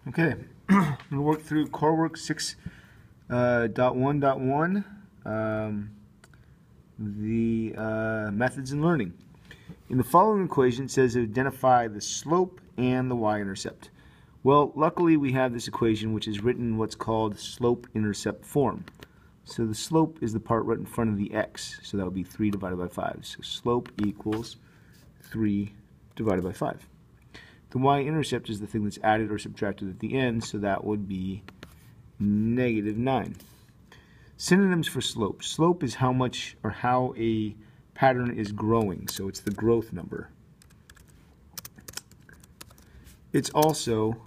Okay, I'm going to work through CoreWork 6.1.1, the methods in learning. In the following equation, it says identify the slope and the y-intercept. Well, luckily we have this equation which is written in what's called slope-intercept form. So the slope is the part right in front of the x, so that would be 3 divided by 5. So slope equals 3 divided by 5. The y-intercept is the thing that's added or subtracted at the end, so that would be -9. Synonyms for slope. Slope is how much or how a pattern is growing, so it's the growth number. It's also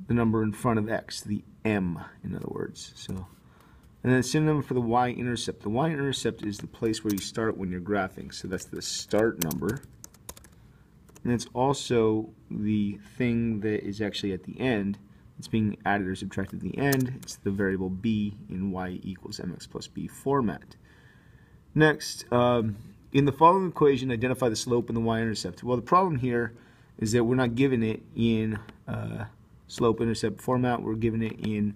the number in front of x, the m, in other words. So, and then a synonym for the y-intercept. The y-intercept is the place where you start when you're graphing, so that's the start number. And it's also the thing that is actually at the end. It's being added or subtracted at the end. It's the variable b in y equals mx plus b format. Next, in the following equation, identify the slope and the y-intercept. Well, the problem here is that we're not given it in slope-intercept format. We're given it in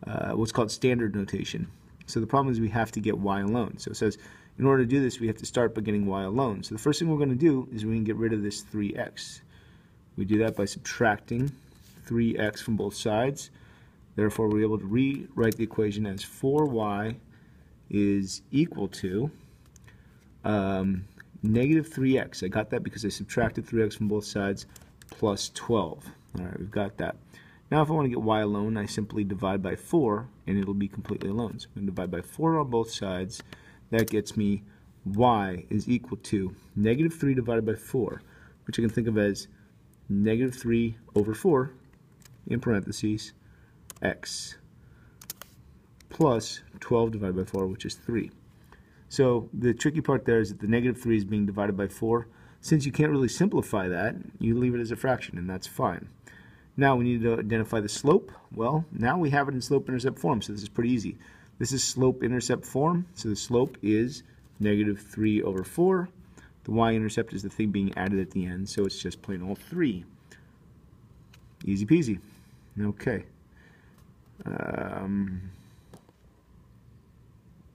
what's called standard notation. So the problem is we have to get y alone. So it says in order to do this, we have to start by getting y alone. So the first thing we're going to do is we can get rid of this 3x. We do that by subtracting 3x from both sides. Therefore, we're able to rewrite the equation as 4y is equal to -3x. I got that because I subtracted 3x from both sides plus 12. All right, we've got that. Now if I want to get y alone, I simply divide by 4 and it'll be completely alone. So I'm going to divide by 4 on both sides. That gets me y is equal to -3 divided by 4, which I can think of as -3 over 4 in parentheses x plus 12 divided by 4, which is 3. So the tricky part there is that the -3 is being divided by 4. Since you can't really simplify that, you leave it as a fraction, and that's fine. Now we need to identify the slope. Well, now we have it in slope-intercept form, so this is pretty easy. This is slope-intercept form, so the slope is -3 over 4. The y-intercept is the thing being added at the end, so it's just plain old 3. Easy peasy. Okay.